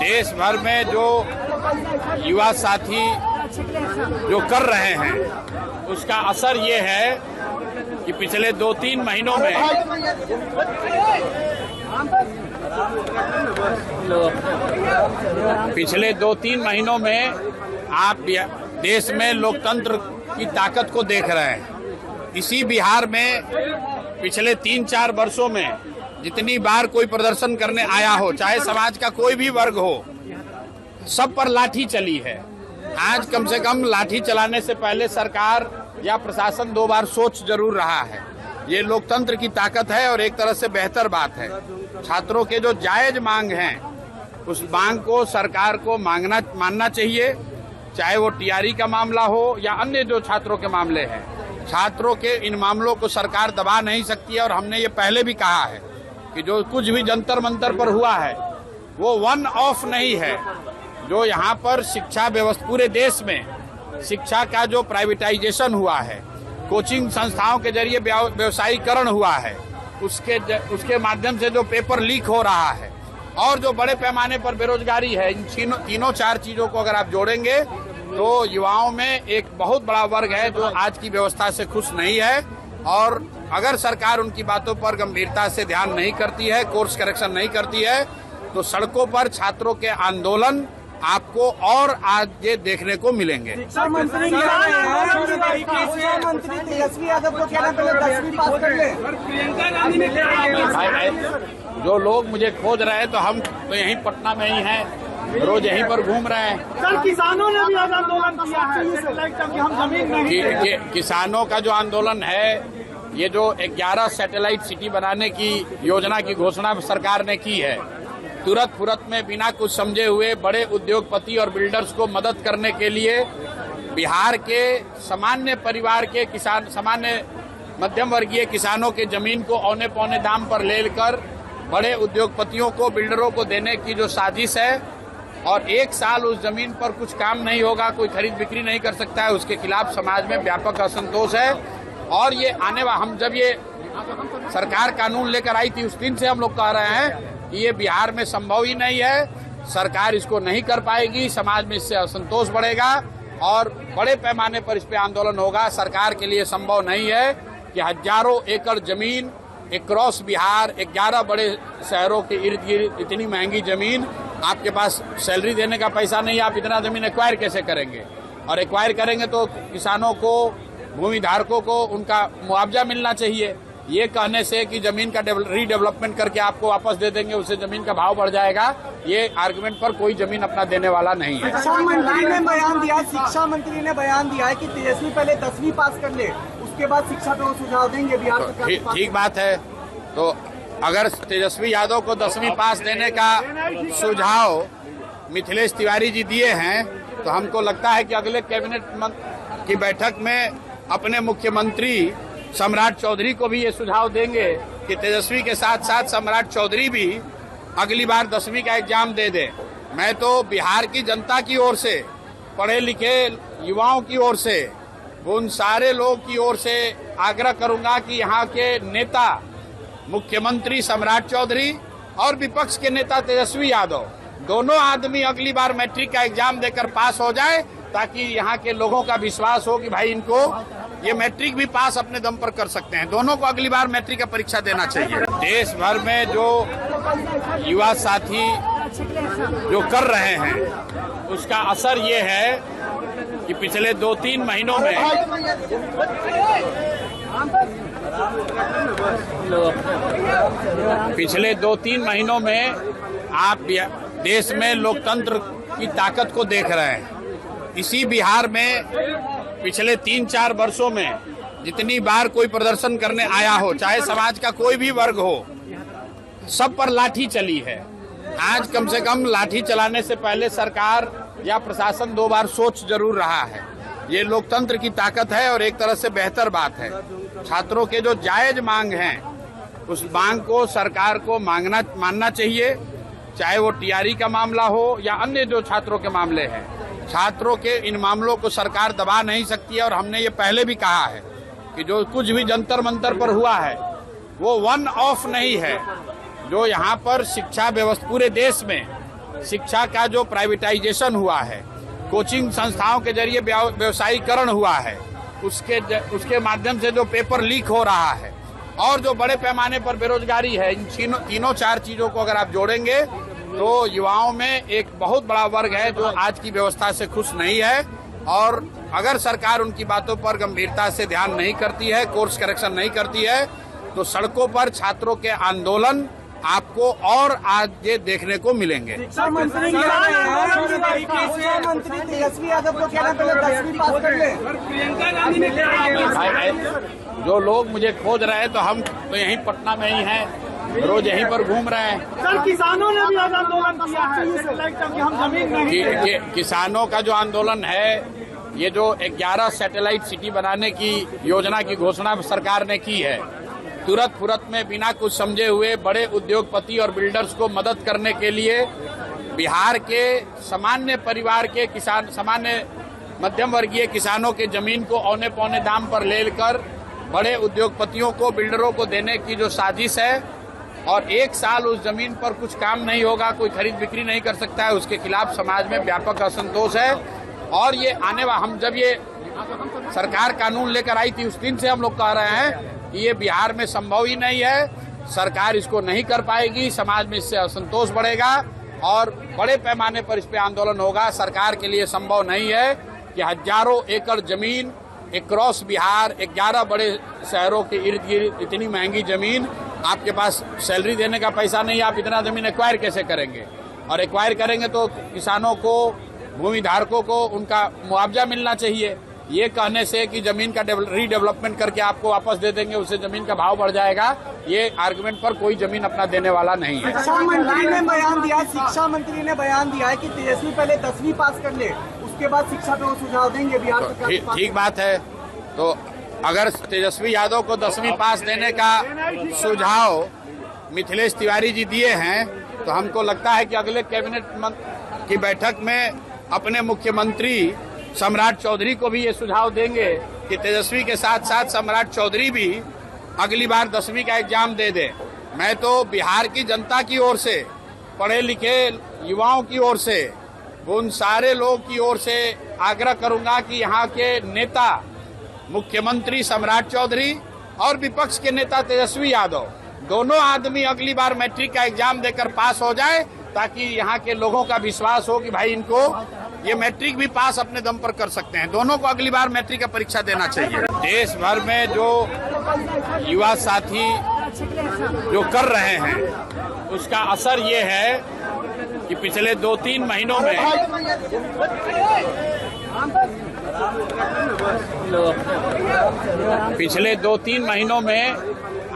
देश भर में जो युवा साथी जो कर रहे हैं उसका असर ये है कि पिछले 2-3 महीनों में आप देश में लोकतंत्र की ताकत को देख रहे हैं। इसी बिहार में पिछले 3-4 वर्षों में जितनी बार कोई प्रदर्शन करने आया हो, चाहे समाज का कोई भी वर्ग हो, सब पर लाठी चली है। आज कम से कम लाठी चलाने से पहले सरकार या प्रशासन 2 बार सोच जरूर रहा है। ये लोकतंत्र की ताकत है और एक तरह से बेहतर बात है। छात्रों के जो जायज मांग हैं उस मांग को सरकार को मानना चाहिए, चाहे वो टीआरई का मामला हो या अन्य जो छात्रों के मामले हैं। छात्रों के इन मामलों को सरकार दबा नहीं सकती है और हमने ये पहले भी कहा है कि जो कुछ भी जंतर मंतर पर हुआ है वो वन ऑफ नहीं है। जो यहाँ पर शिक्षा व्यवस्था पूरे देश में शिक्षा का जो प्राइवेटाइजेशन हुआ है, कोचिंग संस्थाओं के जरिए व्यवसायीकरण हुआ है, उसके माध्यम से जो पेपर लीक हो रहा है और जो बड़े पैमाने पर बेरोजगारी है, इन तीनों 4 चीजों को अगर आप जोड़ेंगे तो युवाओं में एक बहुत बड़ा वर्ग है जो आज की व्यवस्था से खुश नहीं है। और अगर सरकार उनकी बातों पर गंभीरता से ध्यान नहीं करती है, कोर्स करेक्शन नहीं करती है, तो सड़कों पर छात्रों के आंदोलन आपको और आगे देखने को मिलेंगे। शिक्षा मंत्री तेजस्वी यादव को कहना पहले 10वीं पास कर ले। प्रियंका गांधी ने जो लोग मुझे खोज रहे हैं तो हम तो यहीं पटना में ही हैं, रोज यहीं पर घूम रहे हैं। सर, किसानों ने भी आज आंदोलन किया है, हम जमीन नहीं। किसानों का जो आंदोलन है, ये जो 11 सैटेलाइट सिटी बनाने की योजना की घोषणा सरकार ने की है, तुरंत फुरत में बिना कुछ समझे हुए बड़े उद्योगपति और बिल्डर्स को मदद करने के लिए बिहार के सामान्य परिवार के किसान, सामान्य मध्यम वर्गीय किसानों के जमीन को औने पौने दाम पर लेकर बड़े उद्योगपतियों को, बिल्डरों को देने की जो साजिश है और 1 साल उस जमीन पर कुछ काम नहीं होगा, कोई खरीद बिक्री नहीं कर सकता है, उसके खिलाफ समाज में व्यापक असंतोष है। और ये आने वाला, हम जब ये सरकार कानून लेकर आई थी उस दिन से हम लोग कह रहे हैं कि ये बिहार में संभव ही नहीं है, सरकार इसको नहीं कर पाएगी, समाज में इससे असंतोष बढ़ेगा और बड़े पैमाने पर इस पे आंदोलन होगा। सरकार के लिए संभव नहीं है कि हजारों एकड़ जमीन क्रॉस बिहार 11 बड़े शहरों के इर्द गिर्द इतनी महंगी जमीन, आपके पास सैलरी देने का पैसा नहीं, आप इतना जमीन एक्वायर कैसे करेंगे? और एक्वायर करेंगे तो किसानों को, भूमि धारकों को उनका मुआवजा मिलना चाहिए। ये कहने से कि जमीन का रीडेवलपमेंट करके आपको वापस दे देंगे, उससे जमीन का भाव बढ़ जाएगा, ये आर्गुमेंट पर कोई जमीन अपना देने वाला नहीं है। शिक्षा मंत्री ने बयान दिया है कि तेजस्वी पहले 10वीं पास कर ले, उसके बाद शिक्षा पे वो सुझाव देंगे बिहार सरकार। ठीक बात है। तो अगर तेजस्वी यादव को 10वीं पास देने का सुझाव मिथिलेश तिवारी जी दिए हैं तो हमको लगता है कि अगले कैबिनेट की बैठक में अपने मुख्यमंत्री सम्राट चौधरी को भी ये सुझाव देंगे कि तेजस्वी के साथ साथ सम्राट चौधरी भी अगली बार 10वीं का एग्जाम दे दे। मैं तो बिहार की जनता की ओर से, पढ़े लिखे युवाओं की ओर से, उन सारे लोग की ओर से आग्रह करूंगा कि यहाँ के नेता, मुख्यमंत्री सम्राट चौधरी और विपक्ष के नेता तेजस्वी यादव, दोनों आदमी अगली बार मैट्रिक का एग्जाम देकर पास हो जाए, ताकि यहाँ के लोगों का विश्वास हो कि भाई इनको ये मैट्रिक भी पास अपने दम पर कर सकते हैं। दोनों को अगली बार मैट्रिक का परीक्षा देना चाहिए। देश भर में जो युवा साथी जो कर रहे हैं उसका असर ये है कि पिछले 2-3 महीनों में आप देश में लोकतंत्र की ताकत को देख रहे हैं। इसी बिहार में पिछले 3-4 वर्षों में जितनी बार कोई प्रदर्शन करने आया हो, चाहे समाज का कोई भी वर्ग हो, सब पर लाठी चली है। आज कम से कम लाठी चलाने से पहले सरकार या प्रशासन 2 बार सोच जरूर रहा है। ये लोकतंत्र की ताकत है और एक तरह से बेहतर बात है। छात्रों के जो जायज मांग हैं उस मांग को सरकार को मानना चाहिए, चाहे वो टीआरई का मामला हो या अन्य जो छात्रों के मामले हैं। छात्रों के इन मामलों को सरकार दबा नहीं सकती है और हमने ये पहले भी कहा है कि जो कुछ भी जंतर मंतर पर हुआ है वो वन ऑफ नहीं है। जो यहाँ पर शिक्षा व्यवस्था पूरे देश में शिक्षा का जो प्राइवेटाइजेशन हुआ है, कोचिंग संस्थाओं के जरिए व्यवसायीकरण हुआ है, उसके माध्यम से जो पेपर लीक हो रहा है और जो बड़े पैमाने पर बेरोजगारी है, इन तीनों चार चीजों को अगर आप जोड़ेंगे तो युवाओं में एक बहुत बड़ा वर्ग है जो आज की व्यवस्था से खुश नहीं है। और अगर सरकार उनकी बातों पर गंभीरता से ध्यान नहीं करती है, कोर्स करेक्शन नहीं करती है, तो सड़कों पर छात्रों के आंदोलन आपको और आगे देखने को मिलेंगे। शिक्षा मंत्री तेजस्वी यादव को कहना पहले 10वीं पास कर ले। प्रियंका गांधी ने जो लोग मुझे खोज रहे हैं तो हम तो यहीं पटना में ही हैं, रोज यहीं पर घूम रहे हैं। सर, किसानों ने भी आज आंदोलन किया है, सैटेलाइट तक हम जमीन नहीं किसानों का जो आंदोलन है, ये जो 11 सैटेलाइट सिटी बनाने की योजना की घोषणा सरकार ने की है, तुरंत फुरत में बिना कुछ समझे हुए बड़े उद्योगपति और बिल्डर्स को मदद करने के लिए बिहार के सामान्य परिवार के किसान, सामान्य मध्यम वर्गीय किसानों के जमीन को औने पौने दाम पर लेकर बड़े उद्योगपतियों को, बिल्डरों को देने की जो साजिश है, और 1 साल उस जमीन पर कुछ काम नहीं होगा, कोई खरीद बिक्री नहीं कर सकता है, उसके खिलाफ समाज में व्यापक असंतोष है। और ये हम जब ये सरकार कानून लेकर आई थी, उस दिन से हम लोग कह रहे हैं कि ये बिहार में संभव ही नहीं है, सरकार इसको नहीं कर पाएगी, समाज में इससे असंतोष बढ़ेगा और बड़े पैमाने पर इस पे आंदोलन होगा। सरकार के लिए संभव नहीं है कि हजारों एकड़ जमीन अक्रॉस बिहार 11 बड़े शहरों के इर्द गिर्द इतनी महंगी जमीन, आपके पास सैलरी देने का पैसा नहीं, आप इतना जमीन एक्वायर कैसे करेंगे? और एक्वायर करेंगे तो किसानों को, भूमि धारकों को उनका मुआवजा मिलना चाहिए। ये कहने से कि जमीन का रीडेवलपमेंट करके आपको वापस दे देंगे, उससे जमीन का भाव बढ़ जाएगा, ये आर्गुमेंट पर कोई जमीन अपना देने वाला नहीं है। शिक्षा मंत्री ने बयान दिया है कि तेजस्वी पहले 10वीं पास कर ले, उसके बाद शिक्षा पे वो सुझाव देंगे बिहार सरकार। ठीक बात है। तो अगर तेजस्वी यादव को 10वीं पास देने का सुझाव मिथिलेश तिवारी जी दिए हैं, तो हमको लगता है कि अगले कैबिनेट की बैठक में अपने मुख्यमंत्री सम्राट चौधरी को भी ये सुझाव देंगे कि तेजस्वी के साथ साथ सम्राट चौधरी भी अगली बार 10वीं का एग्जाम दे दे। मैं तो बिहार की जनता की ओर से, पढ़े लिखे युवाओं की ओर से, उन सारे लोग की ओर से आग्रह करूंगा कि यहाँ के नेता, मुख्यमंत्री सम्राट चौधरी और विपक्ष के नेता तेजस्वी यादव, दोनों आदमी अगली बार मैट्रिक का एग्जाम देकर पास हो जाए, ताकि यहाँ के लोगों का विश्वास हो कि भाई इनको ये मैट्रिक भी पास अपने दम पर कर सकते हैं। दोनों को अगली बार मैट्रिक का परीक्षा देना चाहिए। देश भर में जो युवा साथी जो कर रहे हैं, उसका असर ये है कि पिछले 2-3 महीनों में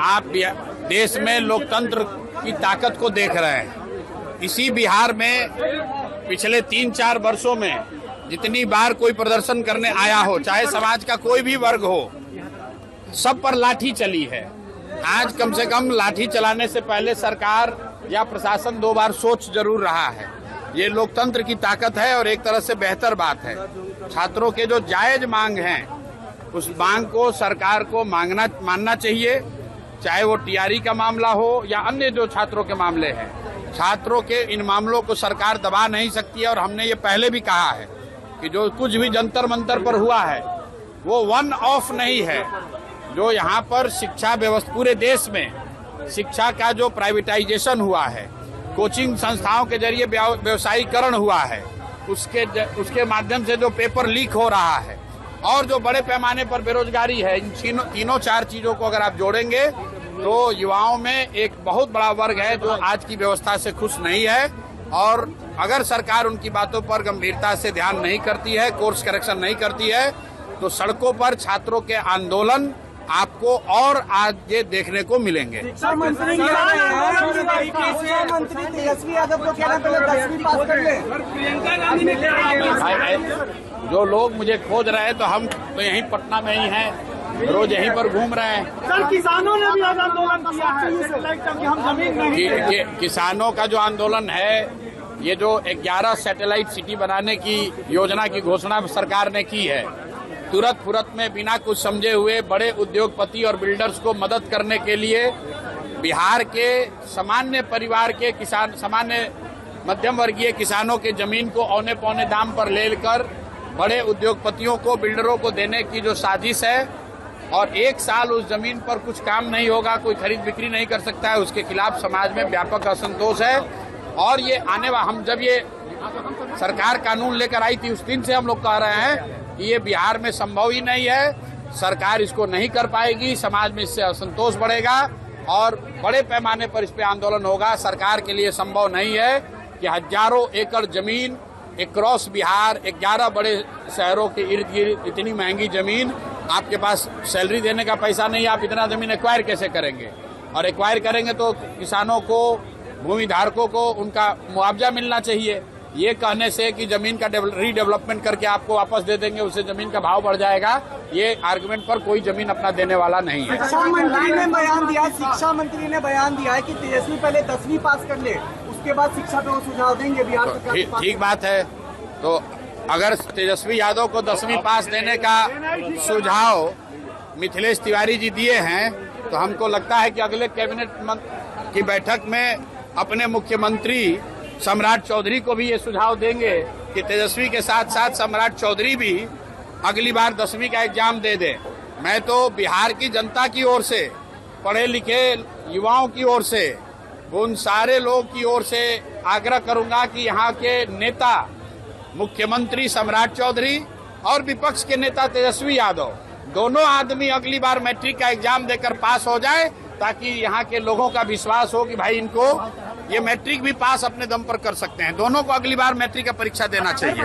आप देश में लोकतंत्र की ताकत को देख रहे हैं। इसी बिहार में पिछले 3-4 वर्षों में जितनी बार कोई प्रदर्शन करने आया हो, चाहे समाज का कोई भी वर्ग हो, सब पर लाठी चली है। आज कम से कम लाठी चलाने से पहले सरकार या प्रशासन 2 बार सोच जरूर रहा है। ये लोकतंत्र की ताकत है और एक तरह से बेहतर बात है। छात्रों के जो जायज मांग हैं, उस मांग को सरकार को मानना चाहिए, चाहे वो टीआरई का मामला हो या अन्य जो छात्रों के मामले हैं। छात्रों के इन मामलों को सरकार दबा नहीं सकती है। और हमने ये पहले भी कहा है कि जो कुछ भी जंतर मंतर पर हुआ है, वो वन ऑफ नहीं है। जो यहाँ पर शिक्षा व्यवस्था, पूरे देश में शिक्षा का जो प्राइवेटाइजेशन हुआ है, कोचिंग संस्थाओं के जरिए व्यवसायीकरण हुआ है, उसके माध्यम से जो पेपर लीक हो रहा है और जो बड़े पैमाने पर बेरोजगारी है, इन तीनों चार चीजों को अगर आप जोड़ेंगे तो युवाओं में एक बहुत बड़ा वर्ग है जो आज की व्यवस्था से खुश नहीं है। और अगर सरकार उनकी बातों पर गंभीरता से ध्यान नहीं करती है, कोर्स करेक्शन नहीं करती है, तो सड़कों पर छात्रों के आंदोलन आपको और आगे देखने को मिलेंगे। शिक्षा मंत्री तेजस्वी यादव को कहना पहले 10वीं पास कर ले। प्रियंका गांधी ने जो लोग मुझे खोज रहे हैं तो हम तो यहीं पटना में ही हैं, रोज यहीं पर घूम रहे हैं। सर, किसानों ने भी आज आंदोलन किया है, सैटेलाइट तक हम जमीन नहीं किसानों का जो आंदोलन है, ये जो 11 सैटेलाइट सिटी बनाने की योजना की घोषणा सरकार ने की है, तुरंत फुरत में बिना कुछ समझे हुए बड़े उद्योगपति और बिल्डर्स को मदद करने के लिए बिहार के सामान्य परिवार के किसान, सामान्य मध्यम वर्गीय किसानों के जमीन को औने पौने दाम पर लेकर बड़े उद्योगपतियों को, बिल्डरों को देने की जो साजिश है, और 1 साल उस जमीन पर कुछ काम नहीं होगा, कोई खरीद बिक्री नहीं कर सकता है, उसके खिलाफ समाज में व्यापक असंतोष है। और ये हम जब ये सरकार कानून लेकर आई थी, उस दिन से हम लोग कह रहे हैं कि ये बिहार में संभव ही नहीं है, सरकार इसको नहीं कर पाएगी, समाज में इससे असंतोष बढ़ेगा और बड़े पैमाने पर इस पे आंदोलन होगा। सरकार के लिए संभव नहीं है कि हजारों एकड़ जमीन क्रॉस बिहार 11 बड़े शहरों के इर्द गिर्द इतनी महंगी जमीन, आपके पास सैलरी देने का पैसा नहीं, आप इतना जमीन एक्वायर कैसे करेंगे? और एक्वायर करेंगे तो किसानों को, भूमि धारकों को उनका मुआवजा मिलना चाहिए। ये कहने से कि जमीन का रीडेवलपमेंट करके आपको वापस दे देंगे, उससे जमीन का भाव बढ़ जाएगा, ये आर्गुमेंट पर कोई जमीन अपना देने वाला नहीं है। शिक्षा मंत्री ने बयान दिया है कि तेजस्वी पहले 10वीं पास कर ले, उसके बाद शिक्षा पे वो सुझाव देंगे बिहार सरकार। ठीक बात है। तो अगर तेजस्वी यादव को 10वीं पास देने का सुझाव मिथिलेश तिवारी जी दिए हैं, तो हमको लगता है कि अगले कैबिनेट की बैठक में अपने मुख्यमंत्री सम्राट चौधरी को भी ये सुझाव देंगे कि तेजस्वी के साथ साथ सम्राट चौधरी भी अगली बार 10वीं का एग्जाम दे दे। मैं तो बिहार की जनता की ओर से, पढ़े लिखे युवाओं की ओर से, उन सारे लोग की ओर से आग्रह करूंगा कि यहाँ के नेता, मुख्यमंत्री सम्राट चौधरी और विपक्ष के नेता तेजस्वी यादव, दोनों आदमी अगली बार मैट्रिक का एग्जाम देकर पास हो जाए, ताकि यहाँ के लोगों का विश्वास हो कि भाई इनको ये मैट्रिक भी पास अपने दम पर कर सकते हैं। दोनों को अगली बार मैट्रिक का परीक्षा देना चाहिए।